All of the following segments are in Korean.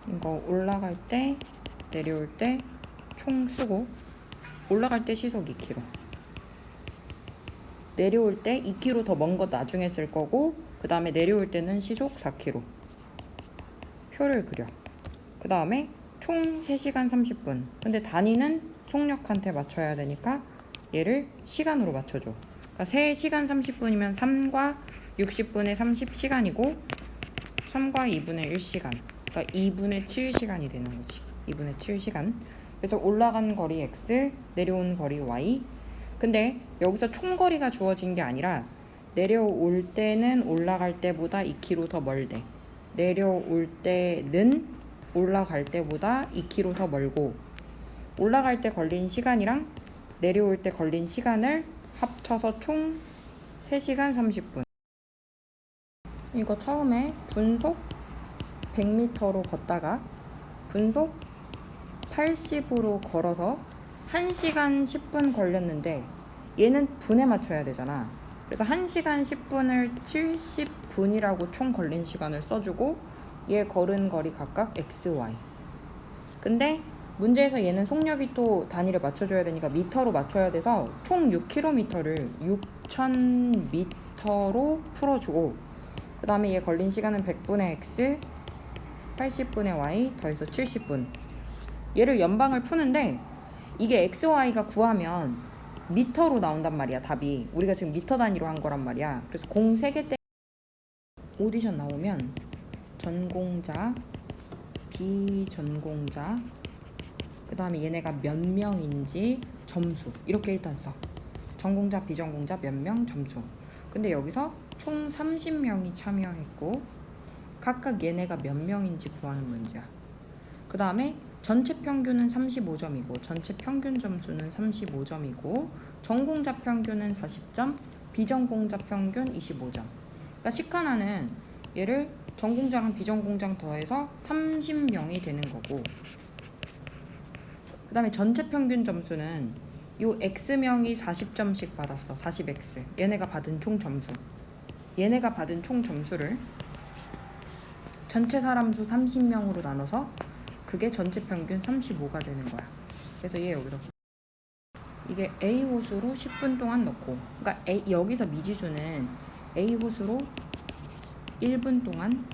이거 올라갈 때 내려올 때 총 쓰고, 올라갈 때 시속 2km, 내려올 때 2km 더 먼 거 나중에 쓸 거고, 그 다음에 내려올 때는 시속 4km 표를 그려. 그 다음에 총 3시간 30분. 근데 단위는 속력한테 맞춰야 되니까 얘를 시간으로 맞춰줘. 그러니까 3시간 30분이면 3과 60분의 30시간이고 3과 2분의 1시간, 그러니까 2분의 7시간이 되는 거지. 2분의 7시간. 그래서 올라간 거리 x, 내려온 거리 y. 근데 여기서 총거리가 주어진 게 아니라 내려올 때는 올라갈 때보다 2km 더 멀대. 내려올 때는 올라갈 때보다 2km 더 멀고, 올라갈 때 걸린 시간이랑 내려올 때 걸린 시간을 합쳐서 총 3시간 30분. 이거 처음에 분속 100m로 걷다가 분속 80으로 걸어서 1시간 10분 걸렸는데 얘는 분에 맞춰야 되잖아. 그래서 1시간 10분을 70분이라고 총 걸린 시간을 써주고, 얘 걸은 거리 각각 x, y. 근데 문제에서 얘는 속력이 또 단위를 맞춰줘야 되니까 미터로 맞춰야 돼서 총 6km를 6000m로 풀어주고, 그 다음에 얘 걸린 시간은 100분의 x, 80분의 y 더해서 70분. 얘를 연방을 푸는데 이게 x, y가 구하면 미터로 나온단 말이야. 답이 우리가 지금 미터 단위로 한 거란 말이야. 그래서 공 3개 때 오디션 나오면 전공자, 비전공자, 그 다음에 얘네가 몇 명인지 점수, 이렇게 일단 써. 전공자, 비전공자, 몇 명, 점수. 근데 여기서 총 30명이 참여했고 각각 얘네가 몇 명인지 구하는 문제야. 그 다음에 전체 평균은 35점이고 전체 평균 점수는 35점이고 전공자 평균은 40점, 비전공자 평균 25점. 그러니까 시카나는 얘를 전공자랑 비전공자랑 더해서 30명이 되는 거고, 그 다음에 전체 평균 점수는 요 x명이 40점씩 받았어. 40x. 얘네가 받은 총 점수. 얘네가 받은 총 점수를 전체 사람 수 30명으로 나눠서 그게 전체 평균 35가 되는 거야. 그래서 얘 여기다, 이게 A 호수로 10분 동안 넣고, 그러니까 여기서 미지수는 A 호수로 1분 동안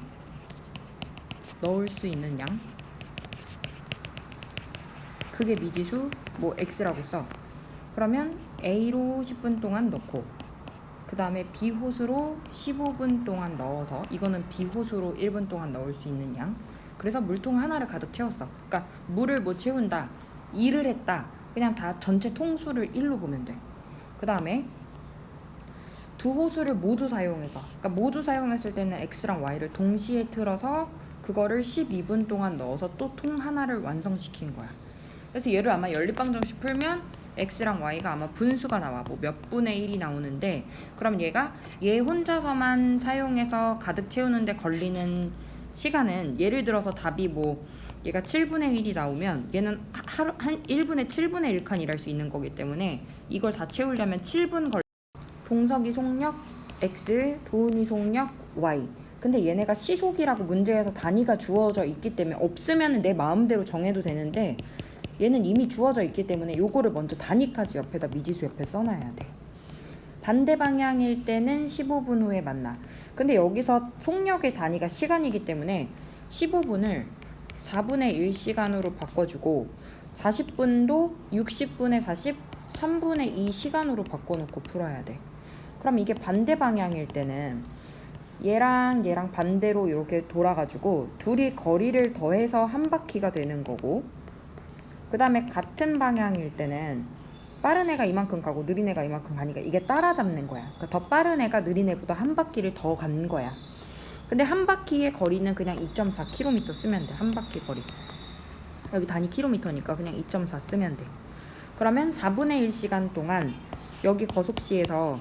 넣을 수 있는 양, 그게 미지수 뭐 X라고 써. 그러면 A로 10분 동안 넣고, 그 다음에 B 호수로 15분 동안 넣어서, 이거는 B 호수로 1분 동안 넣을 수 있는 양. 그래서 물통 하나를 가득 채웠어. 그러니까 물을 뭐 채운다, 일을 했다, 그냥 다 전체 통수를 1로 보면 돼. 그 다음에 두 호수를 모두 사용해서, 그러니까 모두 사용했을 때는 X랑 Y를 동시에 틀어서 그거를 12분 동안 넣어서 또 통 하나를 완성시킨 거야. 그래서 얘를 아마 연립방정식 풀면 x랑 y가 아마 분수가 나와. 뭐 몇 분의 1이 나오는데, 그럼 얘가 얘 혼자서만 사용해서 가득 채우는데 걸리는 시간은, 예를 들어서 답이 뭐 얘가 7분의 1이 나오면 얘는 하루 한 1분의 7분의 1칸 일할 수 있는 거기 때문에 이걸 다 채우려면 7분 걸. 동석이 속력 x, 도은이 속력 y. 근데 얘네가 시속이라고 문제에서 단위가 주어져 있기 때문에 없으면 내 마음대로 정해도 되는데, 얘는 이미 주어져 있기 때문에 요거를 먼저 단위까지 옆에다 미지수 옆에 써놔야 돼. 반대 방향일 때는 15분 후에 만나. 근데 여기서 속력의 단위가 시간이기 때문에 15분을 4분의 1시간으로 바꿔주고 40분도 60분의 40, 3분의 2 시간으로 바꿔놓고 풀어야 돼. 그럼 이게 반대 방향일 때는 얘랑 얘랑 반대로 이렇게 돌아가지고 둘이 거리를 더해서 한 바퀴가 되는 거고, 그 다음에 같은 방향일 때는 빠른 애가 이만큼 가고 느린 애가 이만큼 가니까 이게 따라잡는 거야. 그러니까 더 빠른 애가 느린 애보다 한 바퀴를 더 간 거야. 근데 한 바퀴의 거리는 그냥 2.4km 쓰면 돼. 한 바퀴 거리. 여기 단위 킬로미터니까 그냥 2.4 쓰면 돼. 그러면 4분의 1시간 동안 여기 거속시에서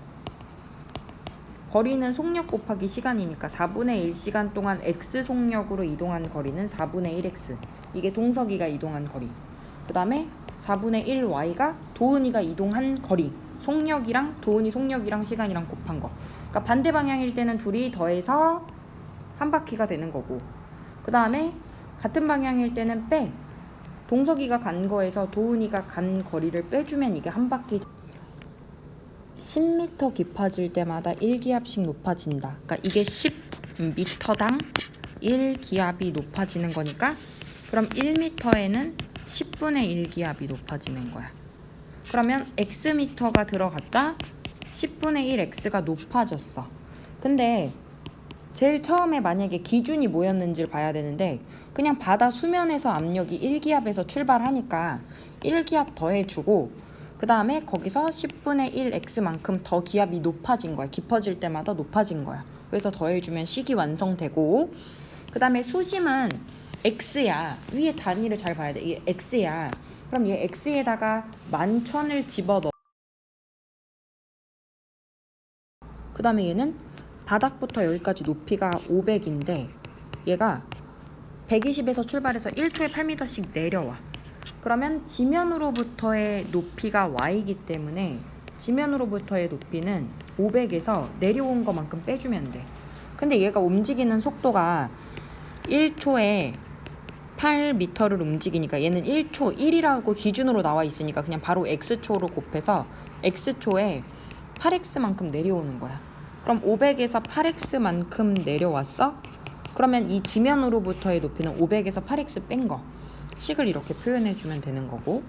거리는 속력 곱하기 시간이니까 4분의 1시간 동안 x 속력으로 이동한 거리는 4분의 1x. 이게 동석이가 이동한 거리. 그 다음에 4분의 1y가 도은이가 이동한 거리. 속력이랑 도은이 속력이랑 시간이랑 곱한 거. 그러니까 반대 방향일 때는 둘이 더해서 한 바퀴가 되는 거고, 그 다음에 같은 방향일 때는 빼. 동석이가 간 거에서 도훈이가 간 거리를 빼주면 이게 한 바퀴 10m 깊어질 때마다 1기압씩 높아진다. 그러니까 이게 10m당 1기압이 높아지는 거니까 그럼 1m에는 10분의 1기압이 높아지는 거야. 그러면 xm가 들어갔다 10분의 1 x가 높아졌어. 근데 제일 처음에 만약에 기준이 뭐였는지를 봐야 되는데 그냥 바다 수면에서 압력이 1기압에서 출발하니까 1기압 더해주고 그 다음에 거기서 10분의 1 x만큼 더 기압이 높아진 거야. 깊어질 때마다 높아진 거야. 그래서 더해주면 식이 완성되고 그 다음에 수심은 x야. 위에 단위를 잘 봐야 돼. 이게 x야. 그럼 얘 x에다가 11,000을 집어넣어. 그 다음에 얘는 바닥부터 여기까지 높이가 500인데 얘가 120에서 출발해서 1초에 8m씩 내려와. 그러면 지면으로부터의 높이가 y이기 때문에 지면으로부터의 높이는 500에서 내려온 것만큼 빼주면 돼. 근데 얘가 움직이는 속도가 1초에 8m를 움직이니까 얘는 1초 1이라고 기준으로 나와 있으니까 그냥 바로 x초로 곱해서 x초에 8x만큼 내려오는 거야. 그럼 500에서 8x만큼 내려왔어? 그러면 이 지면으로부터의 높이는 500에서 8x 뺀 거. 식을 이렇게 표현해주면 되는 거고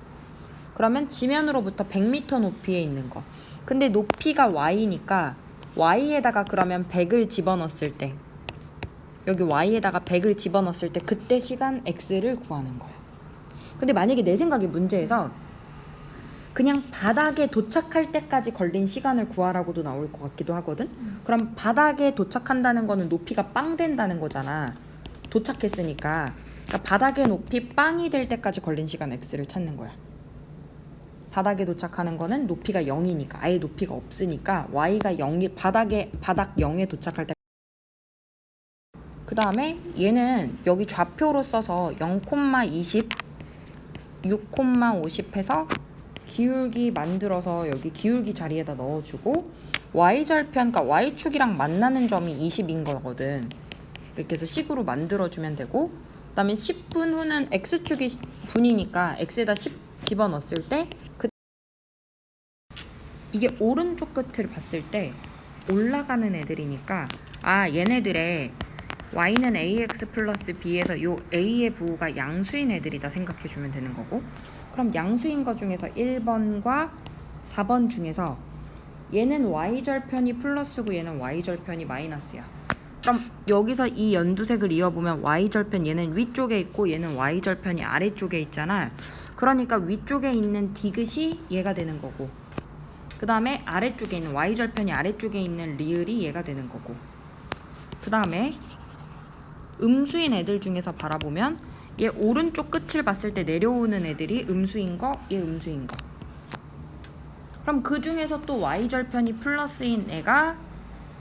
그러면 지면으로부터 100m 높이에 있는 거. 근데 높이가 y니까 y에다가 그러면 100을 집어넣었을 때 여기 y에다가 100을 집어넣었을 때 그때 시간 x를 구하는 거야. 근데 만약에 내 생각에 문제에서 그냥 바닥에 도착할 때까지 걸린 시간을 구하라고도 나올 것 같기도 하거든. 그럼 바닥에 도착한다는 거는 높이가 빵 된다는 거잖아. 도착했으니까. 그러니까 바닥의 높이 빵이 될 때까지 걸린 시간 x를 찾는 거야. 바닥에 도착하는 거는 높이가 0이니까 아예 높이가 없으니까 y가 0이 바닥 0에 도착할 때. 그 다음에 얘는 여기 좌표로 써서 0,20 6,50 해서 기울기 만들어서 여기 기울기 자리에다 넣어주고 y절편, 그러니까 y축이랑 만나는 점이 20인 거거든. 이렇게 해서 식으로 만들어주면 되고 그 다음에 10분 후는 x축이 분이니까 x에다 10 집어넣었을 때 이게 오른쪽 끝을 봤을 때 올라가는 애들이니까 얘네들의 y는 ax 플러스 b에서 요 a의 부호가 양수인 애들이다 생각해주면 되는 거고 그럼 양수인 거 중에서 1번과 4번 중에서 얘는 y절편이 플러스고 얘는 y절편이 마이너스야. 그럼 여기서 이 연두색을 이어보면 y절편 얘는 위쪽에 있고 얘는 y절편이 아래쪽에 있잖아. 그러니까 위쪽에 있는 디귿이 얘가 되는 거고 그 다음에 아래쪽에 있는 y절편이 아래쪽에 있는 리을이 얘가 되는 거고 그 다음에 음수인 애들 중에서 바라보면 얘 오른쪽 끝을 봤을 때 내려오는 애들이 음수인 거, 얘 음수인 거. 그럼 그 중에서 또 y절편이 플러스인 애가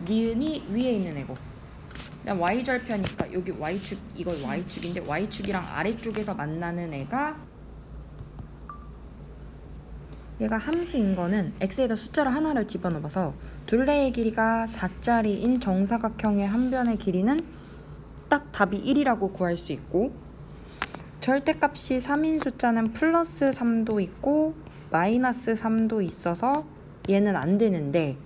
니은이 위에 있는 애고 그다음 y절편이니까 여기 y축, 이거 y축인데 y축이랑 아래쪽에서 만나는 애가 얘가 함수인 거는 x에다 숫자를 하나를 집어넣어서 둘레의 길이가 4짜리인 정사각형의 한 변의 길이는 딱 답이 1이라고 구할 수 있고 절대값이 3인 숫자는 플러스 3도 있고 마이너스 3도 있어서 얘는 안 되는데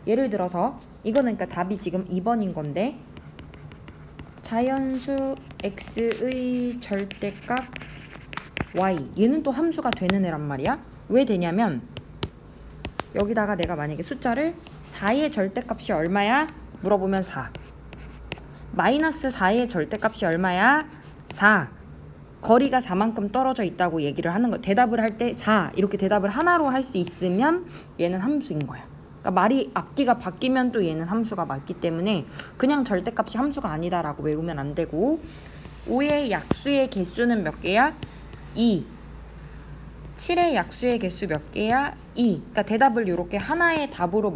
예를 들어서 이거는 그러니까 답이 지금 2번인 건데 자연수 x의 절대값 y 얘는 또 함수가 되는 애란 말이야. 왜 되냐면 여기다가 내가 만약에 숫자를 4의 절대값이 얼마야? 물어보면 4 마이너스 4의 절대값이 얼마야? 4 거리가 4만큼 떨어져 있다고 얘기를 하는 거. 대답을 할 때 4 이렇게 대답을 하나로 할 수 있으면 얘는 함수인 거야. 그러니까 말이 앞뒤가 바뀌면 또 얘는 함수가 맞기 때문에 그냥 절대값이 함수가 아니다라고 외우면 안 되고 5의 약수의 개수는 몇 개야? 2 7의 약수의 개수 몇 개야? 2 그러니까 대답을 이렇게 하나의 답으로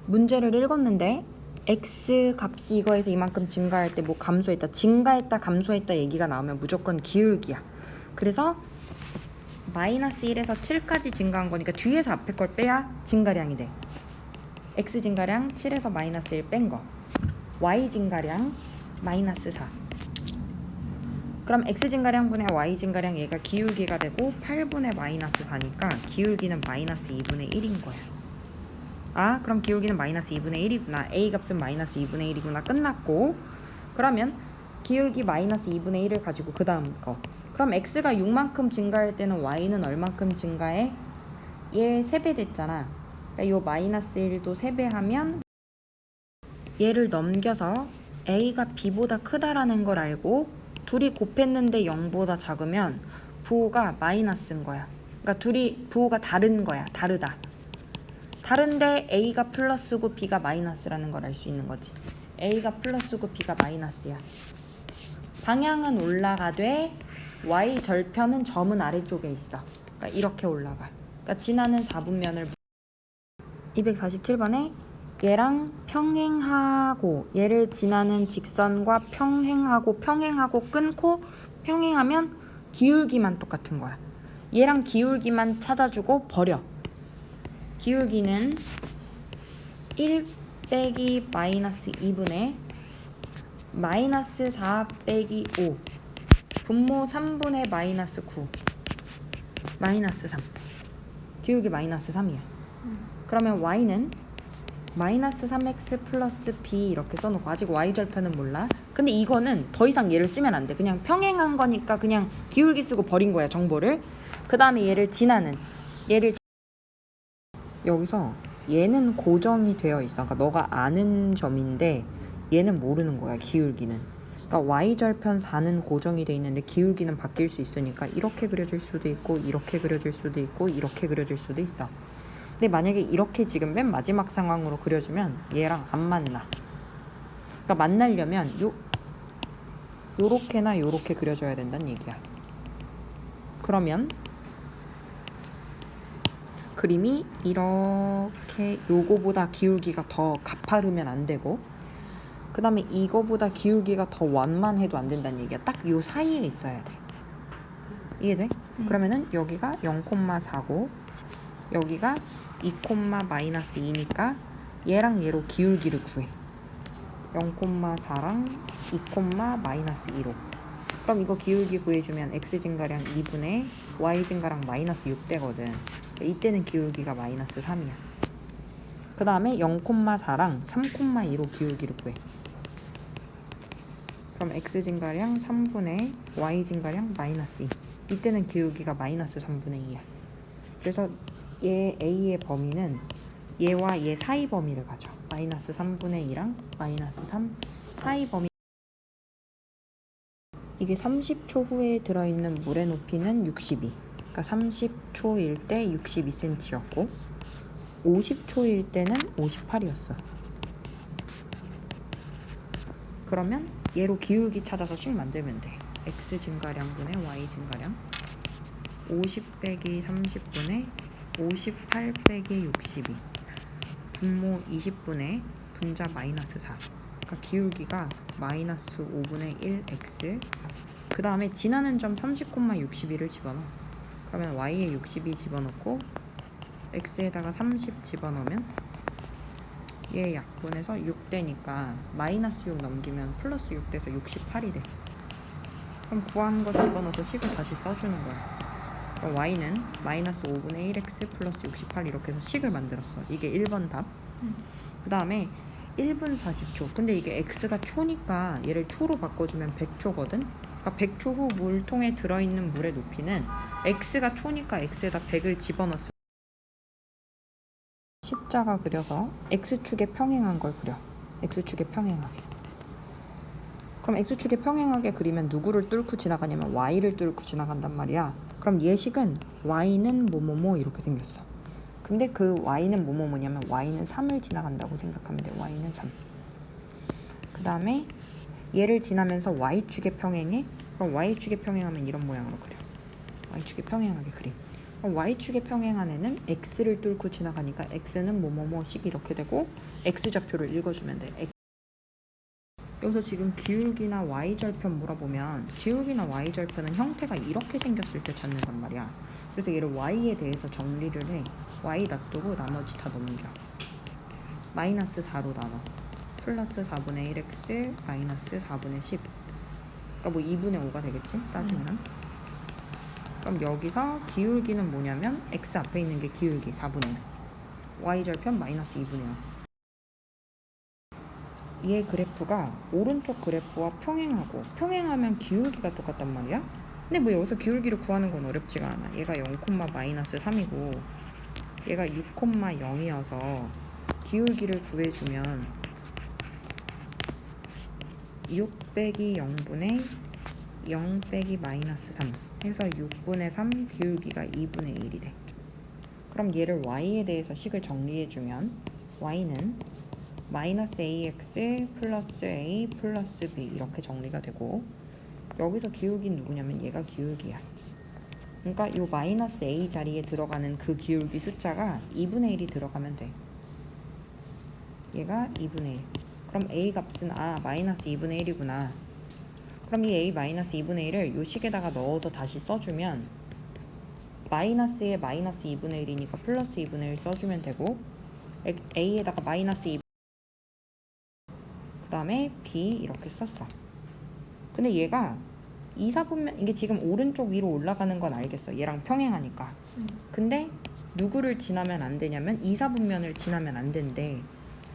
문제를 읽었는데 x 값이 이거에서 이만큼 증가할 때 뭐 감소했다, 증가했다, 감소했다 얘기가 나오면 무조건 기울기야. 그래서 마이너스 1에서 7까지 증가한 거니까 뒤에서 앞에 걸 빼야 증가량이 돼. x 증가량 7에서 마이너스 1 뺀 거. y 증가량 마이너스 4. 그럼 x 증가량분의 y 증가량 얘가 기울기가 되고 8분의 마이너스 4니까 기울기는 마이너스 2분의 1인 거야. 아, 그럼 기울기는 마이너스 2분의 1이구나. a 값은 마이너스 2분의 1이구나. 끝났고, 그러면 기울기 마이너스 2분의 1을 가지고 그 다음 거. 그럼 x가 6만큼 증가할 때는 y는 얼만큼 증가해? 얘 3배 됐잖아. 그러니까 요 마이너스 1도 3배 하면 얘를 넘겨서 a가 b보다 크다라는 걸 알고 둘이 곱했는데 0보다 작으면 부호가 마이너스인 거야. 그러니까 둘이 부호가 다른 거야. 다르다. 다른데 a가 플러스고 b가 마이너스라는 걸 알 수 있는 거지. a가 플러스고 b가 마이너스야. 방향은 올라가되 y 절편은 점은 아래쪽에 있어. 그러니까 이렇게 올라가. 그러니까 지나는 4분면을 247번에 얘랑 평행하고 얘를 지나는 직선과 평행하고 끊고 평행하면 기울기만 똑같은 거야. 얘랑 기울기만 찾아주고 버려. 기울기는 1 빼기 마이너스 2분의 마이너스 4 빼기 5 분모 3분의 마이너스 9 마이너스 3. 기울기 마이너스 3이야. 그러면 y는 마이너스 3x 플러스 b 이렇게 써놓고 아직 y절편은 몰라. 근데 이거는 더 이상 얘를 쓰면 안 돼. 그냥 평행한 거니까 그냥 기울기 쓰고 버린 거야, 정보를. 그 다음에 얘를 지나는 여기서 얘는 고정이 되어 있어. 그러니까 너가 아는 점인데 얘는 모르는 거야, 기울기는. 그러니까 y절편 4는 고정이 돼 있는데 기울기는 바뀔 수 있으니까 이렇게 그려질 수도 있고 이렇게 그려질 수도 있고 이렇게 그려질 수도 있어. 근데 만약에 이렇게 지금 맨 마지막 상황으로 그려주면 얘랑 안 만나. 그러니까 만나려면 요렇게나 요렇게 그려줘야 된다는 얘기야. 그러면 그림이 이렇게 요거보다 기울기가 더 가파르면 안 되고 그 다음에 이거보다 기울기가 더 완만해도 안 된다는 얘기야. 딱 요 사이에 있어야 돼. 이해돼? 그러면은 여기가 0,4고 여기가 2, 마이너스 2니까 얘랑 얘로 기울기를 구해. 0,4랑 2, 마이너스 2로. 그럼 이거 기울기 구해주면 x 증가량 2분의 y 증가량 마이너스 6 되거든. 이때는 기울기가 마이너스 3이야. 그 다음에 0,4랑 3,2로 기울기를 구해. 그럼 x 증가량 3분의 y 증가량 마이너스 2. 이때는 기울기가 마이너스 3분의 2야. 그래서 얘 A의 범위는 얘와 얘 사이 범위를 가져. 마이너스 3분의 2랑 마이너스 3 사이 범위. 이게 30초 후에 들어있는 물의 높이는 62. 그러니까 30초일 때 62cm였고 50초일 때는 58이었어. 그러면 얘로 기울기 찾아서 식 만들면 돼. x 증가량분의 y 증가량 50 빼기 30분의 58 빼기 62 분모 20분의 분자 마이너스 4. 그러니까 기울기가 마이너스 5분의 1x. 그 다음에 지나는 점 30,62를 집어넣어. 그러면 y에 62 집어넣고 x에다가 30 집어넣으면 얘 약분해서 6 되니까 마이너스 6 넘기면 플러스 6 돼서 68이 돼. 그럼 구한 거 집어넣어서 식을 다시 써주는 거야. 그럼 y는 마이너스 5분의 1x 플러스 68 이렇게 해서 식을 만들었어. 이게 1번 답. 그 다음에 1분 40초. 근데 이게 x가 초니까 얘를 초로 바꿔주면 100초거든. 그러니까 100초 후 물통에 들어있는 물의 높이는 x가 초니까 x에다 100을 집어넣었어. 십자가 그려서 x축에 평행한 걸 그려. x축에 평행하게. 그럼 x축에 평행하게 그리면 누구를 뚫고 지나가냐면 y를 뚫고 지나간단 말이야. 그럼 예식은 y는 뭐뭐뭐 이렇게 생겼어. 근데 그 y는 뭐뭐뭐냐면 y는 3을 지나간다고 생각하면 돼. y는 3. 그 다음에 얘를 지나면서 y축에 평행해. 그럼 y축에 평행하면 이런 모양으로 그려. y축에 평행하게 그림. 그럼 y축에 평행한 애는 x를 뚫고 지나가니까 x는 뭐뭐뭐씩 이렇게 되고 x좌표를 읽어주면 돼. 여기서 지금 기울기나 y절편 물어보면 기울기나 y절편은 형태가 이렇게 생겼을 때 찾는단 말이야. 그래서 얘를 y에 대해서 정리를 해. y 놔두고 나머지 다 넘겨. 마이너스 4로 나눠. 플러스 4분의 1x 마이너스 4분의 10. 그러니까 뭐 2분의 5가 되겠지? 따지면. 그럼 여기서 기울기는 뭐냐면 x 앞에 있는 게 기울기 4분의 1. y절편 마이너스 2분의 1. 얘 그래프가 오른쪽 그래프와 평행하고 평행하면 기울기가 똑같단 말이야. 근데 뭐 여기서 기울기를 구하는 건 어렵지가 않아. 얘가 0, 마이너스 3이고 얘가 6, 0이어서 기울기를 구해주면 6 빼기 0분의 0 빼기 마이너스 3 해서 6분의 3 기울기가 2분의 1이 돼. 그럼 얘를 y에 대해서 식을 정리해주면 y는 마이너스 ax 플러스 a 플러스 b 이렇게 정리가 되고 여기서 기울기는 누구냐면 얘가 기울기야. 그러니까 이 마이너스 a 자리에 들어가는 그 기울기 숫자가 2분의 1이 들어가면 돼. 얘가 2분의 1. 그럼 a 값은 마이너스 2분의 1이구나. 그럼 이 a 마이너스 2분의 1을 이 식에다가 넣어서 다시 써주면 마이너스에 마이너스 2분의 1이니까 플러스 2분의 1 써주면 되고 a에다가 마이너스 2 그 다음에 b 이렇게 썼어. 근데 얘가 2, 4분면 이게 지금 오른쪽 위로 올라가는 건 알겠어. 얘랑 평행하니까. 근데 누구를 지나면 안 되냐면 2, 4분면을 지나면 안 된대.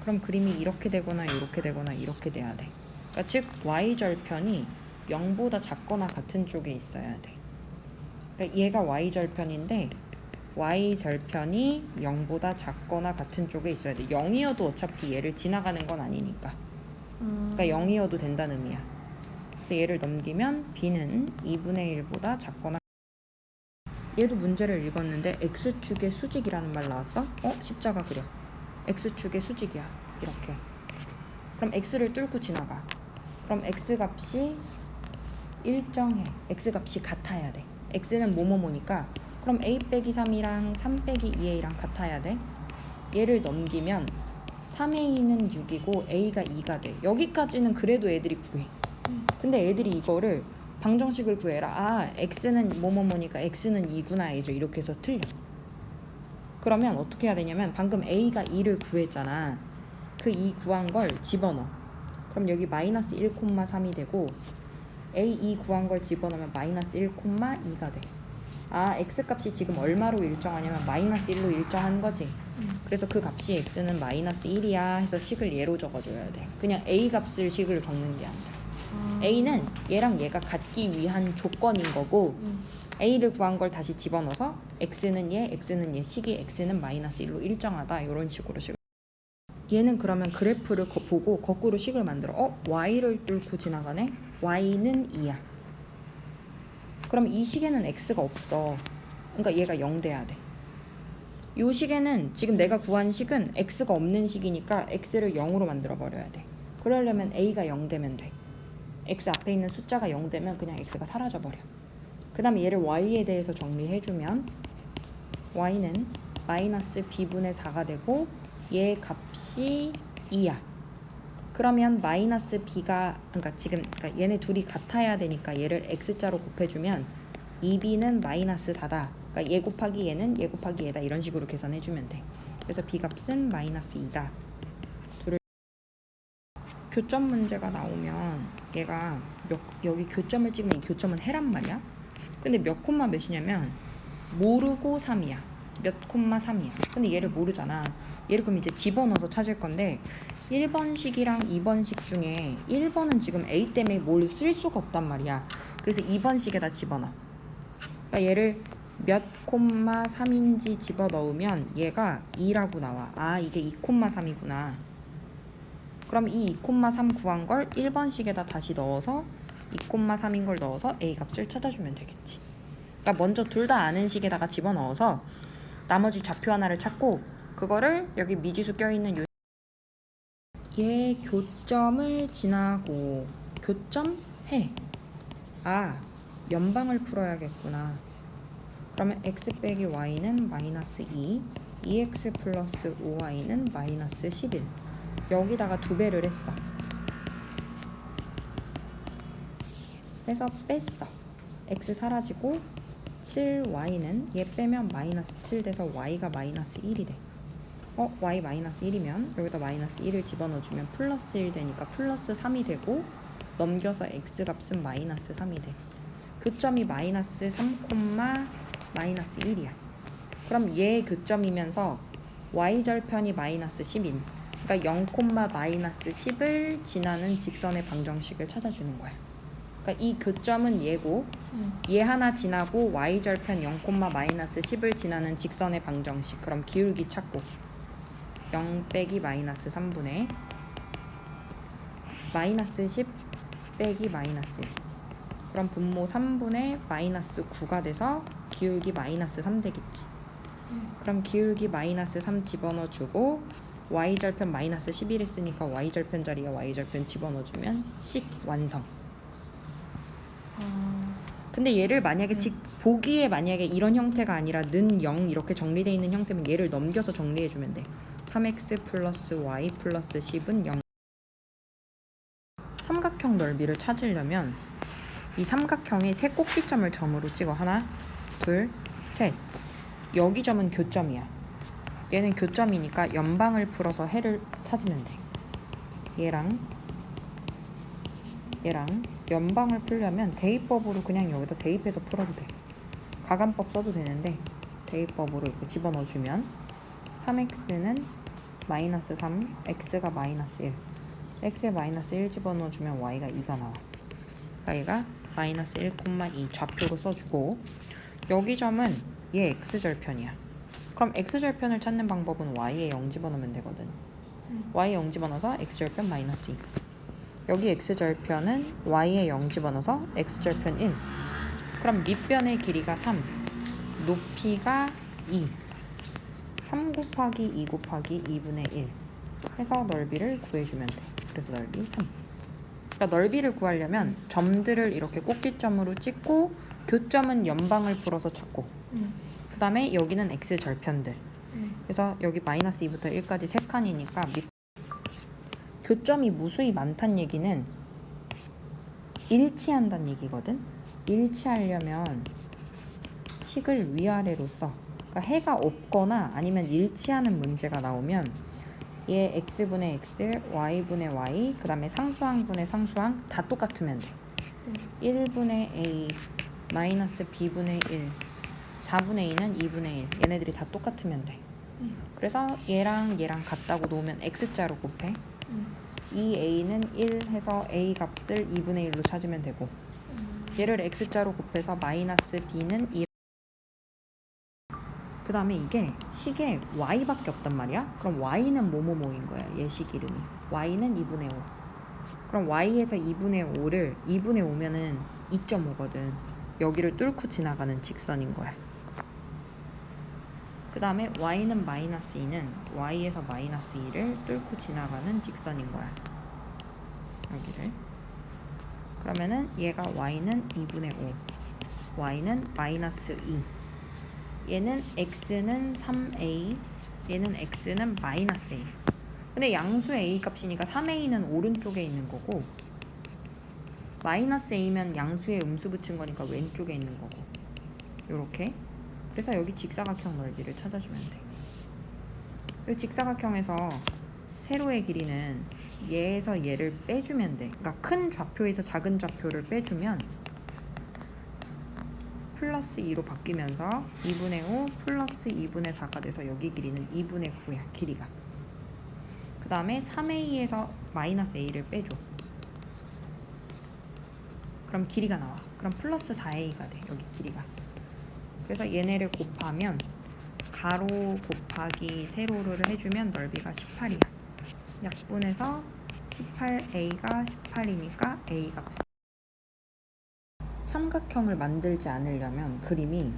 그럼 그림이 이렇게 되거나 이렇게 되거나 이렇게 돼야 돼. 그러니까 즉 y절편이 0보다 작거나 같은 쪽에 있어야 돼. 그러니까 얘가 y절편인데 y절편이 0보다 작거나 같은 쪽에 있어야 돼. 0이어도 어차피 얘를 지나가는 건 아니니까. 그러니까 0이어도 된다는 의미야. 그래서 얘를 넘기면 b는 2분의 1보다 작거나 얘도 문제를 읽었는데 x축의 수직이라는 말 나왔어? 십자가 그려. x축의 수직이야. 이렇게. 그럼 x를 뚫고 지나가. 그럼 x값이 일정해. x값이 같아야 돼. x는 뭐뭐뭐니까 그럼 a 빼기 3이랑 3 빼기 2a랑 같아야 돼. 얘를 넘기면 3a는 6이고 a가 2가 돼. 여기까지는 그래도 애들이 구해. 근데 애들이 이거를 방정식을 구해라. x는 뭐뭐뭐니까 x는 2구나 애들 이렇게 해서 틀려. 그러면 어떻게 해야 되냐면 방금 a가 2를 구했잖아. 그 2 구한 걸 집어넣어. 그럼 여기 마이너스 1,3이 되고 a2 구한 걸 집어넣으면 마이너스 1,2가 돼. x값이 지금 얼마로 일정하냐면 마이너스 1로 일정한 거지. 그래서 그 값이 x는 마이너스 1이야 해서 식을 얘로 적어줘야 돼. 그냥 a 값을 식을 적는 게 아니라. a는 얘랑 얘가 같기 위한 조건인 거고 a를 구한 걸 다시 집어넣어서 x는 얘 식이 x는 마이너스 1로 일정하다 이런 식으로 식을. 얘는 그러면 그래프를 보고 거꾸로 식을 만들어. y를 뚫고 지나가네. y는 2야. 그럼 이 식에는 x가 없어. 그러니까 얘가 0 돼야 돼. 이 식에는 지금 내가 구한 식은 x가 없는 식이니까 x를 0으로 만들어 버려야 돼. 그러려면 a가 0 되면 돼. x 앞에 있는 숫자가 0 되면 그냥 x가 사라져 버려. 그 다음에 얘를 y에 대해서 정리해주면 y는 마이너스 b분의 4가 되고 얘 값이 2야. 그러면 마이너스 b가 그러니까 얘네 둘이 같아야 되니까 얘를 x자로 곱해주면 2b는 마이너스 4다. 그러니까 얘 곱하기 얘는 얘 곱하기 얘다. 이런 식으로 계산해주면 돼. 그래서 b 값은 마이너스 2다. 둘을 교점 문제가 나오면 얘가 여기 교점을 찍으면 이 교점은 해란 말이야. 근데 몇 콤마 몇이냐면 모르고 3이야. 몇 콤마 3이야. 근데 얘를 모르잖아. 얘를 그럼 이제 집어넣어서 찾을 건데 1번식이랑 2번식 중에 1번은 지금 a 때문에 뭘 쓸 수가 없단 말이야. 그래서 2번식에다 집어넣어. 그러니까 얘를 몇 콤마 3인지 집어넣으면 얘가 2라고 나와. 이게 2,3이구나. 그럼 이 2,3 구한 걸 1번식에다 다시 넣어서 2,3인 걸 넣어서 a 값을 찾아주면 되겠지. 그러니까 먼저 둘 다 아는 식에다가 집어넣어서 나머지 좌표 하나를 찾고 그거를 여기 미지수 껴있는 얘 교점을 지나고 교점해. 연방을 풀어야겠구나. 그러면 x 빼기 y는 마이너스 2 2x 플러스 5y는 마이너스 11. 여기다가 2배를 했어. 해서 뺐어. x 사라지고 7y는 얘 빼면 마이너스 7 돼서 y가 마이너스 1이 돼. y 마이너스 1이면 여기다 마이너스 1을 집어넣어주면 플러스 1 되니까 플러스 3이 되고 넘겨서 x 값은 마이너스 3이 돼. 교점이 마이너스 3, 마이너스 1이야. 그럼 얘 교점이면서 y절편이 마이너스 10인, 그러니까 0, 마이너스 10을 지나는 직선의 방정식을 찾아주는 거야. 그러니까 이 교점은 얘고 얘 하나 지나고 y절편 0, 마이너스 10을 지나는 직선의 방정식. 그럼 기울기 찾고 0 빼기 마이너스 3분의 마이너스 10 빼기 마이너스 1. 그럼 분모 3분의 마이너스 9가 돼서 기울기 마이너스 3 되겠지. 그럼 기울기 마이너스 3 집어넣어주고 y절편 마이너스 11 했으니까 y절편 자리에 y절편 집어넣어주면 식 완성. 근데 얘를 만약에 보기에 만약에 이런 형태가 아니라 는 0 이렇게 정리되어 있는 형태면 얘를 넘겨서 정리해주면 돼. 3x 플러스 y 플러스 10은 0. 삼각형 넓이를 찾으려면 이 삼각형의 세 꼭지점을 점으로 찍어. 하나, 둘, 셋. 여기 점은 교점이야. 얘는 교점이니까 연방을 풀어서 해를 찾으면 돼. 얘랑 연방을 풀려면 대입법으로 그냥 여기다 대입해서 풀어도 돼. 가간법 써도 되는데 대입법으로 이렇게 집어넣어주면 3x는 마이너스 3, x가 마이너스 1. x에 마이너스 1 집어넣어주면 y가 2가 나와. y가 마이너스 1,2 좌표로 써주고, 여기 점은 얘 x절편이야. 그럼 x절편을 찾는 방법은 y에 0 집어넣으면 되거든. y에 0 집어넣어서 x절편 마이너스 2. 여기 x절편은 y에 0 집어넣어서 x절편 1. 그럼 밑변의 길이가 3, 높이가 2. 3 곱하기 2 곱하기 2분의 1 해서 넓이를 구해주면 돼. 그래서 넓이 3. 그러니까 넓이를 구하려면 점들을 이렇게 꼭지점으로 찍고 교점은 연방을 풀어서 찾고 그 다음에 여기는 x절편들. 그래서 여기 마이너스 2부터 1까지 3칸이니까 교점이 무수히 많다는 얘기는 일치한다는 얘기거든. 일치하려면 식을 위아래로 써. 그러니까 해가 없거나 아니면 일치하는 문제가 나오면 얘 x분의 x, y분의 y, 그 다음에 상수항분의 상수항 다 똑같으면 돼. 1분의 a, 마이너스 b분의 1, 4분의 a는 2분의 1. 얘네들이 다 똑같으면 돼. 그래서 얘랑 같다고 놓으면 x자로 곱해. 이 a는 1 해서 a 값을 2분의 1로 찾으면 되고, 얘를 x자로 곱해서 마이너스 b는 2. 그 다음에 이게 식에 y밖에 없단 말이야. 그럼 y는 뭐뭐뭐인 거야. 얘 식 이름이 y는 2분의 5. 그럼 y에서 2분의 5를 2분의 5면은 2.5거든. 여기를 뚫고 지나가는 직선인 거야. 그 다음에 y는 마이너스 2는 y에서 마이너스 2를 뚫고 지나가는 직선인 거야. 여기를. 그러면은 얘가 y는 2분의 5, y는 마이너스 2. 얘는 x는 3a, 얘는 x는 마이너스 a. 근데 양수 a 값이니까 3a는 오른쪽에 있는 거고, 마이너스 a면 양수에 음수 붙인 거니까 왼쪽에 있는 거고. 요렇게. 그래서 여기 직사각형 넓이를 찾아주면 돼. 이 직사각형에서 세로의 길이는 얘에서 얘를 빼주면 돼. 그러니까 큰 좌표에서 작은 좌표를 빼주면 플러스 2로 바뀌면서 2분의 5 플러스 2분의 4가 돼서 여기 길이는 2분의 9야. 길이가. 그 다음에 3a에서 마이너스 a를 빼줘. 그럼 길이가 나와. 그럼 플러스 4a가 돼. 여기 길이가. 그래서 얘네를 곱하면 가로 곱하기 세로를 해주면 넓이가 18이야. 약분해서 18a가 18이니까 a 값. 삼각형을 만들지 않으려면 그림이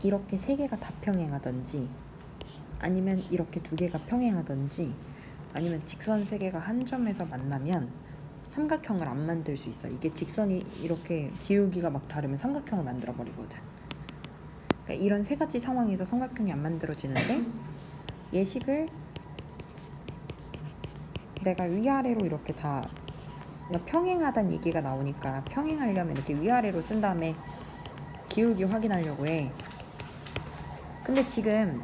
이렇게 세 개가 다 평행하던지, 아니면 이렇게 두 개가 평행하던지, 아니면 직선 세 개가 한 점에서 만나면 삼각형을 안 만들 수 있어. 이게 직선이 이렇게 기울기가 막 다르면 삼각형을 만들어 버리거든. 그러니까 이런 세 가지 상황에서 삼각형이 안 만들어지는데, 예식을 내가 위아래로 이렇게 다 평행하다는 얘기가 나오니까 평행하려면 이렇게 위아래로 쓴 다음에 기울기 확인하려고 해. 근데 지금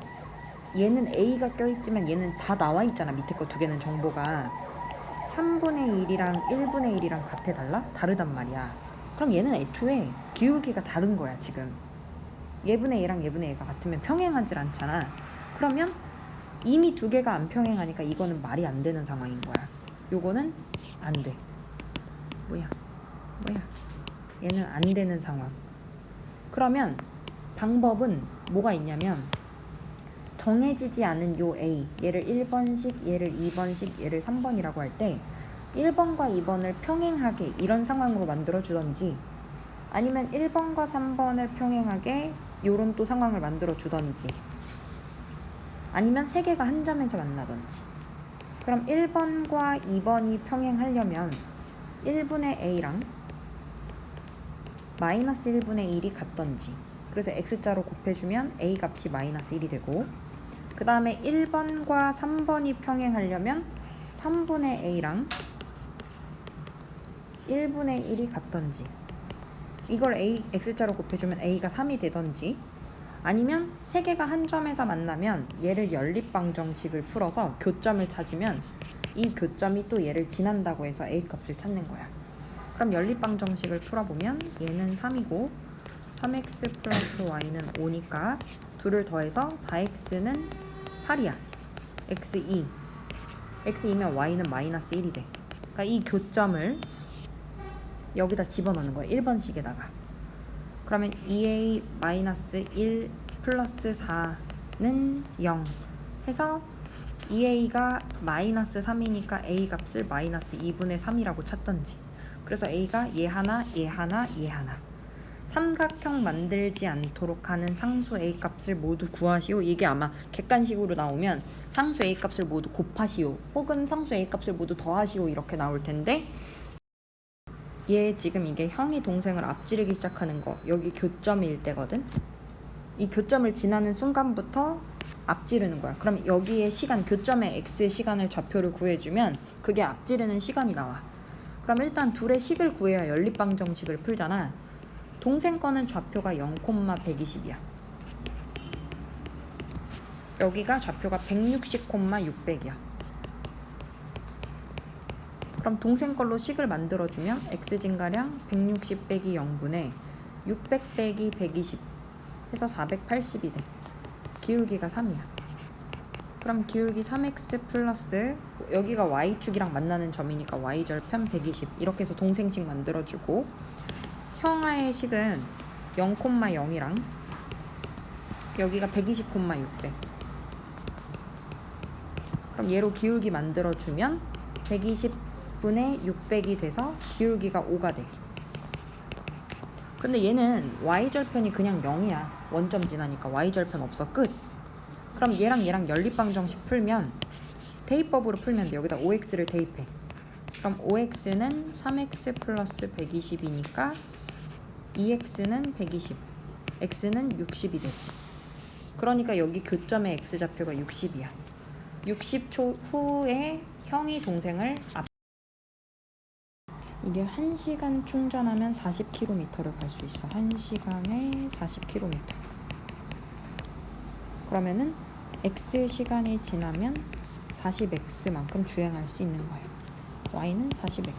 얘는 A가 껴있지만 얘는 다 나와있잖아. 밑에 거 두 개는 정보가 3분의 1이랑 1분의 1이랑 같아 달라? 다르단 말이야. 그럼 얘는 애초에 기울기가 다른 거야 지금. 얘분의 얘랑 얘분의 얘가 같으면 평행하질 않잖아. 그러면 이미 두 개가 안 평행하니까 이거는 말이 안 되는 상황인 거야. 요거는 안 돼. 뭐야 얘는 안 되는 상황. 그러면 방법은 뭐가 있냐면 정해지지 않은 요 A, 얘를 1번씩, 얘를 2번씩, 얘를 3번이라고 할 때 1번과 2번을 평행하게 이런 상황으로 만들어주던지 아니면 1번과 3번을 평행하게 요런 또 상황을 만들어주던지 아니면 세 개가 한 점에서 만나던지. 그럼 1번과 2번이 평행하려면 1분의 A랑 마이너스 1분의 1이 같던지, 그래서 X자로 곱해주면 A 값이 마이너스 1이 되고, 그 다음에 1번과 3번이 평행하려면 3분의 A랑 1분의 1이 같던지, 이걸 X자로 곱해주면 A가 3이 되던지, 아니면 세 개가 한 점에서 만나면 얘를 연립방정식을 풀어서 교점을 찾으면 이 교점이 또 얘를 지난다고 해서 A 값을 찾는 거야. 그럼 연립방정식을 풀어보면 얘는 3이고 3x 플러스 y는 5니까 둘을 더해서 4x는 8이야. x2. x2면 y는 마이너스 1이 돼. 그러니까 이 교점을 여기다 집어넣는 거야. 1번식에다가. 그러면 2a 마이너스 1 플러스 4는 0 해서 2a가 마이너스 3이니까 a 값을 마이너스 2분의 3이라고 찾던지. 그래서 a가 얘 하나, 얘 하나, 얘 하나. 삼각형 만들지 않도록 하는 상수 a 값을 모두 구하시오. 이게 아마 객관식으로 나오면 상수 a 값을 모두 곱하시오 혹은 상수 a 값을 모두 더하시오 이렇게 나올 텐데, 얘 지금 이게 형이 동생을 앞지르기 시작하는 거 여기 교점일 때거든. 이 교점을 지나는 순간부터 앞지르는 거야. 그럼 여기에 시간, 교점의 x 시간을 좌표를 구해주면 그게 앞지르는 시간이 나와. 그럼 일단 둘의 식을 구해야 연립방정식을 풀잖아. 동생 거는 좌표가 0,120이야. 여기가 좌표가 160,600이야. 그럼 동생 걸로 식을 만들어주면 x 증가량 160 빼기 0분의 600 빼기 120 해서 480이 돼. 기울기가 3이야. 그럼 기울기 3x 플러스 여기가 y축이랑 만나는 점이니까 y절편 120 이렇게 해서 동생식 만들어주고, 형아의 식은 0,0이랑 여기가 120,600. 그럼 얘로 기울기 만들어주면 120분의 600이 돼서 기울기가 5가 돼. 근데 얘는 y절편이 그냥 0이야. 원점 지나니까 y절편 없어. 끝. 그럼 얘랑 연립방정식 풀면 대입법으로 풀면 돼. 여기다 5x를 대입해. 그럼 5x는 3x 플러스 120이니까 2x는 120, x는 60이 되지. 그러니까 여기 교점의 x좌표가 60이야. 60초 후에 형이 동생을 이게 1시간 충전하면 40km를 갈 수 있어. 1시간에 40km. 그러면은 x시간이 지나면 40x만큼 주행할 수 있는 거예요. y는 40x.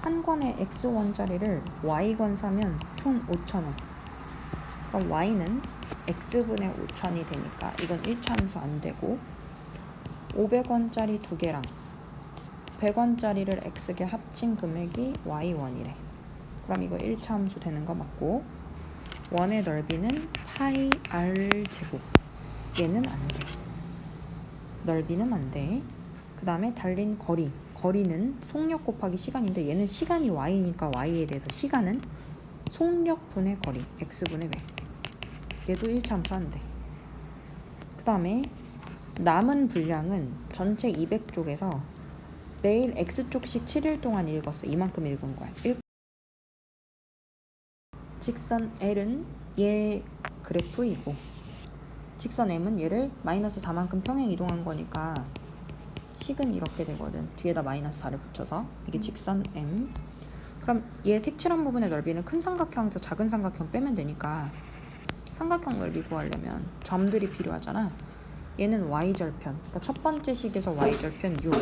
한 권의 x1짜리를 y권 사면 총 5,000원. 그럼 y는 x분의 5,000이 되니까 이건 1차 함수 안 되고, 500원짜리 두 개랑 100원짜리를 x게 합친 금액이 y1이래. 그럼 이거 1차 함수 되는 거 맞고, 원의 넓이는 파이 r 제곱. 얘는 안 돼. 넓이는 안 돼. 그 다음에 달린 거리. 거리는 속력 곱하기 시간인데 얘는 시간이 y니까 y에 대해서 시간은 속력분의 거리 x분의 왜. 얘도 1차 함수 안 돼. 그 다음에 남은 분량은 전체 200쪽에서 매일 x쪽씩 7일 동안 읽었어. 이만큼 읽은 거야. 직선 L은 얘 그래프이고, 직선 M은 얘를 마이너스 4만큼 평행 이동한 거니까 식은 이렇게 되거든. 뒤에다 마이너스 4를 붙여서. 이게 직선 M. 그럼 얘 색칠한 부분의 넓이는 큰 삼각형에서 작은 삼각형 빼면 되니까 삼각형 넓이 구하려면 점들이 필요하잖아. 얘는 y절편, 그러니까 첫 번째 식에서 y절편 6,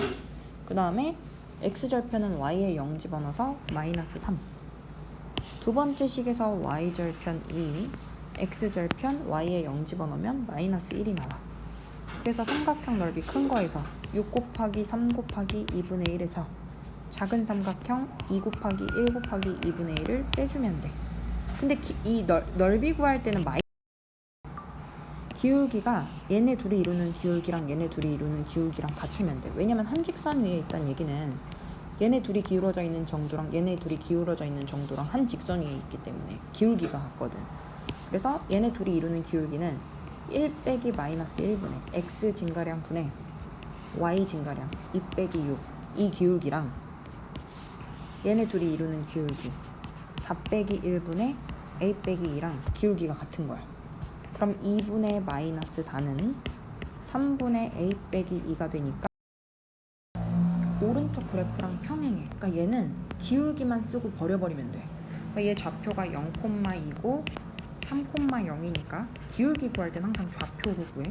그 다음에 x절편은 y에 0 집어넣어서 마이너스 3, 두 번째 식에서 y절편 2, x절편 y에 0 집어넣으면 마이너스 1이 나와. 그래서 삼각형 넓이 큰 거에서 6 곱하기 3 곱하기 2분의 1에서 작은 삼각형 2 곱하기 1 곱하기 2분의 1을 빼주면 돼. 근데 이 넓이 구할 때는 기울기가 얘네 둘이 이루는 기울기랑 얘네 둘이 이루는 기울기랑 같으면 돼. 왜냐면 한 직선 위에 있다는 얘기는 얘네 둘이 기울어져 있는 정도랑 얘네 둘이 기울어져 있는 정도랑 한 직선 위에 있기 때문에 기울기가 같거든. 그래서 얘네 둘이 이루는 기울기는 1 빼기 마이너스 1분의 x 증가량 분의 y 증가량 2 빼기 6, 이 기울기랑 얘네 둘이 이루는 기울기 4 빼기 1분의 a 빼기 2랑 기울기가 같은 거야. 그럼 2분의 마이너스 4는 3분의 a 빼기 2가 되니까 오른쪽 그래프랑 평행해. 그러니까 얘는 기울기만 쓰고 버려버리면 돼. 그러니까 얘 좌표가 0,2고 3,0이니까 기울기 구할 땐 항상 좌표로 구해.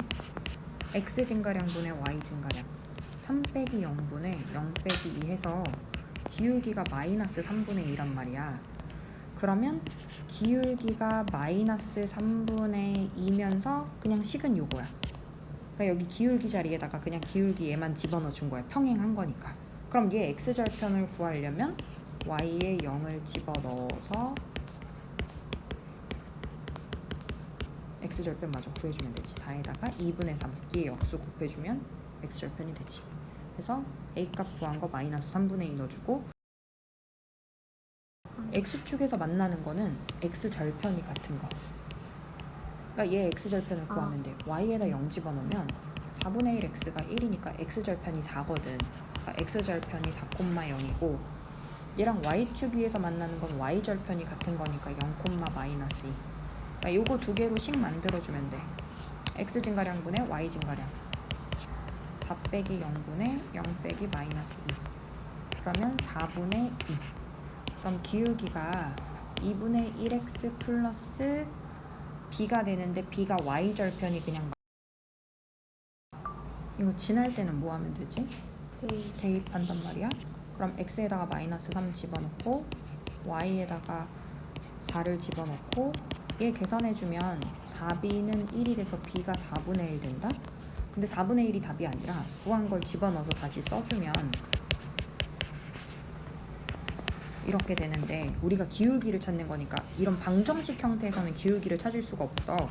x 증가량 분의 y 증가량 3 빼기 0분의 0 빼기 2 해서 기울기가 마이너스 3분의 2란 말이야. 그러면 기울기가 마이너스 3분의 2면서 그냥 식은 요거야. 그러니까 여기 기울기 자리에다가 그냥 기울기 얘만 집어넣어 준 거야. 평행한 거니까. 그럼 얘 x절편을 구하려면 y에 0을 집어넣어서 x절편 마저 구해주면 되지. 4에다가 2분의 3 얘 역수 곱해주면 x절편이 되지. 그래서 a값 구한 거 마이너스 3분의 2 넣어주고 x축에서 만나는 거는 x절편이 같은 거. 그러니까 얘 x절편을 구하면 돼. y에다 0 집어넣으면 4분의 1 x가 1이니까 x절편이 4거든. 그러니까 x절편이 4,0이고 얘랑 y축 위에서 만나는 건 y절편이 같은 거니까 0, 마이너스 2. 그러니까 요거 두 개로 식 만들어주면 돼. x 증가량 분의 y 증가량 4 빼기 0분의 0 빼기 마이너스 2. 그러면 4분의 2. 그럼 기울기가 2분의 1x 플러스 b가 되는데 b가 y절편이 그냥 이거 지날 때는 뭐 하면 되지? 대입한단 말이야. 그럼 x에다가 마이너스 3 집어넣고 y에다가 4를 집어넣고 얘 계산해주면 4b는 1이 돼서 b가 4분의 1 된다? 근데 4분의 1이 답이 아니라 구한 걸 집어넣어서 다시 써주면 이렇게 되는데 우리가 기울기를 찾는 거니까 이런 방정식 형태에서는 기울기를 찾을 수가 없어.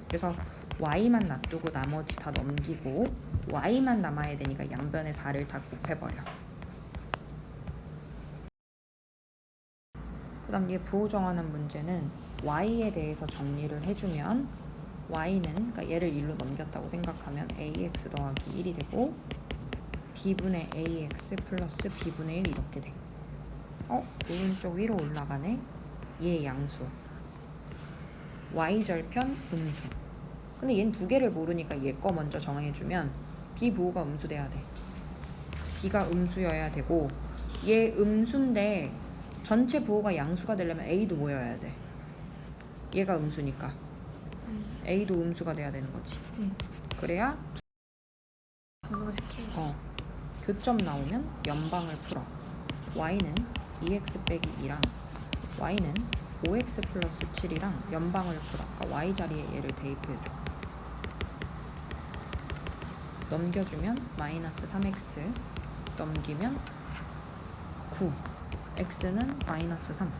그래서 y만 놔두고 나머지 다 넘기고 y만 남아야 되니까 양변에 4를 다 곱해버려. 그 다음 얘 부호 정하는 문제는 y에 대해서 정리를 해주면 y는 그러니까 얘를 1로 넘겼다고 생각하면 ax 더하기 1이 되고 b분의 ax 플러스 b분의 1 이렇게 돼. 오른쪽 위로 올라가네. 얘 양수 y절편 음수. 근데 얘는 두 개를 모르니까 얘 거 먼저 정해주면 b 부호가 음수돼야 돼. b가 음수여야 되고 얘 음수인데 전체 부호가 양수가 되려면 a도 모여야 돼. 얘가 음수니까 a도 음수가 돼야 되는 거지. 그래야 교점 나오면 연방을 풀어. y는 2x 빼기 2랑 y는 5x 플러스 7이랑 연방을 풀어. 그러니까 y 자리에 얘를 대입해줘. 넘겨주면 마이너스 3x 넘기면 9 x는 마이너스 3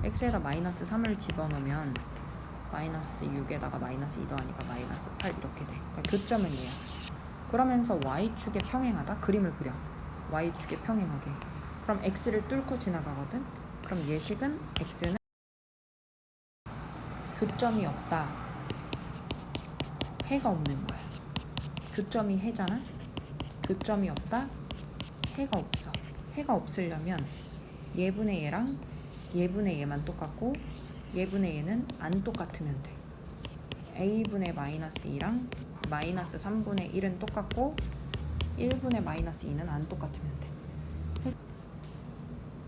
x에다 마이너스 3을 집어넣으면 마이너스 6에다가 마이너스 2 더하니까 마이너스 8 이렇게 돼. 그러니까 교점은 얘야. 그러면서 y축에 평행하다? 그림을 그려. y축에 평행하게. 그럼 x를 뚫고 지나가거든? 그럼 예식은 x는 교점이 없다. 해가 없는 거야. 교점이 해잖아? 교점이 없다. 해가 없어. 해가 없으려면 얘분의 얘랑 얘분의 얘만 똑같고 얘분의 얘는 안 똑같으면 돼. a분의 마이너스 2랑 마이너스 3분의 1은 똑같고 1분의 마이너스 2는 안 똑같으면 돼.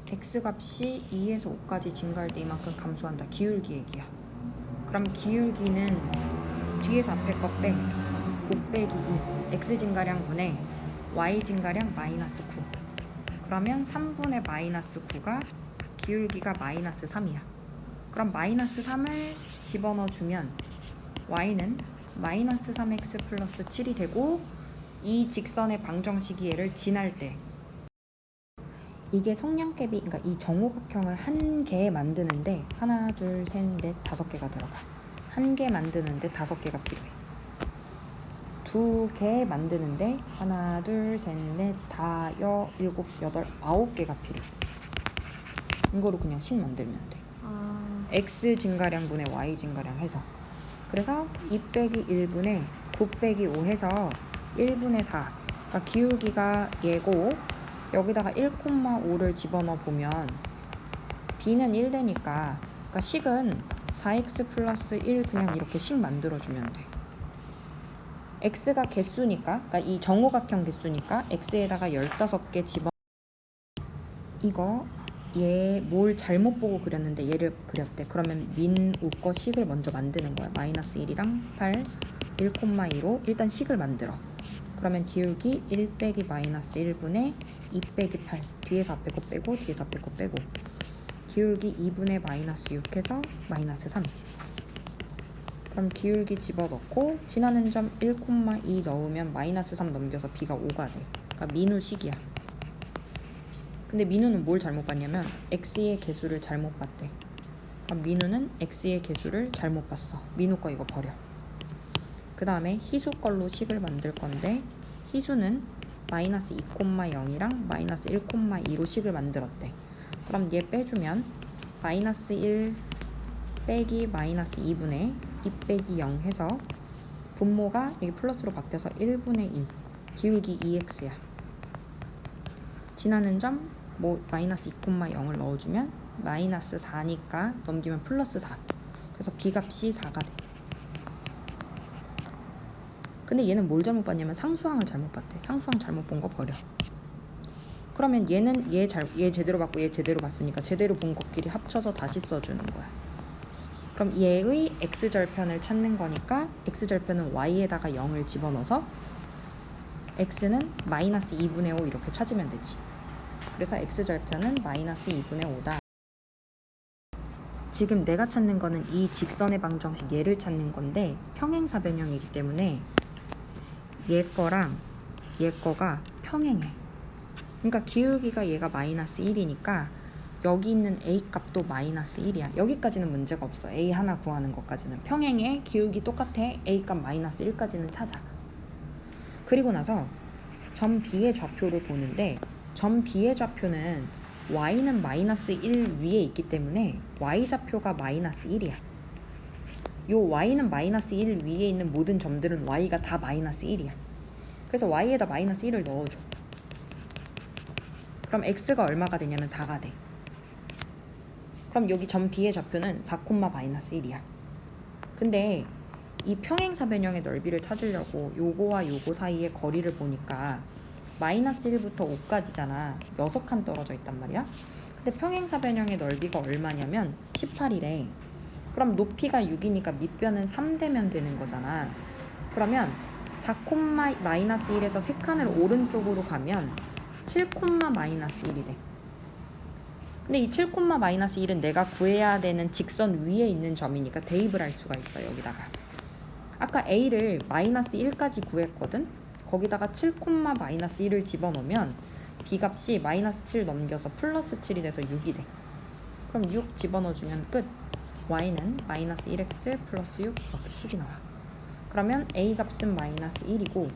x값이 2에서 5까지 증가할 때 이만큼 감소한다. 기울기 얘기야. 그럼 기울기는 뒤에서 앞에 거 빼 5 빼기 2 x 증가량 분의 y 증가량 마이너스 9. 그러면 3분의 마이너스 9가 기울기가 마이너스 3이야. 그럼 마이너스 3을 집어넣어주면 y는 마이너스 3x 플러스 7이 되고, 이 직선의 방정식이 얘를 지날 때 이게 성량갭이, 그러니까 이 정오각형을 한 개 만드는데 하나 둘 셋 넷 5개가 들어가. 한 개 만드는데 5개가 필요해. 2개 만드는데 하나 둘 셋 넷 다 일곱 여덟 9개가 필요해. 이거로 그냥 식 만들면 돼. x 증가량 분의 y 증가량 해서. 그래서 2 빼기 1분의 9 빼기 5 해서 1분의 4. 그러니까 기울기가 얘고 여기다가 1,5를 집어넣어 보면 b는 1 되니까, 그러니까 식은 4x 플러스 1 그냥 이렇게 식 만들어주면 돼. x가 개수니까, 그러니까 이 정오각형 개수니까 x에다가 15개 집어. 이거 얘 뭘 잘못 보고 그렸는데 얘를 그렸대. 그러면 민우 거 식을 먼저 만드는 거야. 마이너스 1이랑 8, 1,2로 일단 식을 만들어. 그러면 기울기 1 빼기 마이너스 1분의 2 빼기 8. 뒤에서 앞에 거 빼고 뒤에서 앞에 거 빼고 기울기 2분의 마이너스 6 해서 마이너스 3. 그럼 기울기 집어넣고 지나는 점 1,2 넣으면 마이너스 3 넘겨서 b가 5가 돼. 그러니까 민우 식이야. 근데 민우는 뭘 잘못 봤냐면 x의 개수를 잘못 봤대. 그럼 민우는 x의 개수를 잘못 봤어. 민우 거 이거 버려. 그 다음에 희수 걸로 식을 만들 건데 희수는 마이너스 2,0이랑 마이너스 1,2로 식을 만들었대. 그럼 얘 빼주면 마이너스 1 빼기 마이너스 2분의 2 빼기 0 해서 분모가 여기 플러스로 바뀌어서 1분의 2 기울기 2x야. 지나는 점 마이너스 2,0을 넣어주면 마이너스 4니까 넘기면 플러스 4. 그래서 b값이 4가 돼. 근데 얘는 뭘 잘못 봤냐면 상수항을 잘못 봤대. 상수항 잘못 본 거 버려. 그러면 얘는 얘 제대로 봤고 얘 제대로 봤으니까 제대로 본 것끼리 합쳐서 다시 써주는 거야. 그럼 얘의 x절편을 찾는 거니까 x절편은 y에다가 0을 집어넣어서 x는 마이너스 2분의 5 이렇게 찾으면 되지. 그래서 x절편은 마이너스 2분의 5다. 지금 내가 찾는 거는 이 직선의 방정식 얘를 찾는 건데 평행사 변형이기 때문에 얘 거랑 얘 거가 평행해. 그러니까 기울기가 얘가 마이너스 1이니까 여기 있는 a 값도 마이너스 1이야. 여기까지는 문제가 없어. a 하나 구하는 것까지는 평행해. 기울기 똑같아. a 값 마이너스 1까지는 찾아. 그리고 나서 점 b의 좌표를 보는데 점 b의 좌표는 y는 마이너스 1 위에 있기 때문에 y좌표가 마이너스 1이야. 요 y는 마이너스 1 위에 있는 모든 점들은 y가 다 마이너스 1이야. 그래서 y에다 마이너스 1을 넣어줘. 그럼 x가 얼마가 되냐면 4가 돼. 그럼 여기 점 b의 좌표는 4, 마이너스 1이야. 근데 이 평행사 변형의 넓이를 찾으려고 요거와 요거 사이의 거리를 보니까 마이너스 1부터 5까지잖아. 6칸 떨어져 있단 말이야. 근데 평행사 변형의 넓이가 얼마냐면 18이래. 그럼 높이가 6이니까 밑변은 3 되면 되는 거잖아. 그러면 4, 마이너스 1에서 3칸을 오른쪽으로 가면 7, 마이너스 1이 돼. 근데 이 7, 마이너스 1은 내가 구해야 되는 직선 위에 있는 점이니까 대입을 할 수가 있어. 여기다가 아까 a를 마이너스 1까지 구했거든. 거기다가 7, 마이너스 1을 집어넣으면 b값이 마이너스 7 넘겨서 플러스 7이 돼서 6이 돼. 그럼 6 집어넣어주면 끝. y는 마이너스 1x 플러스 6 이렇게 식이 나와. 그러면 a 값은 마이너스 1이고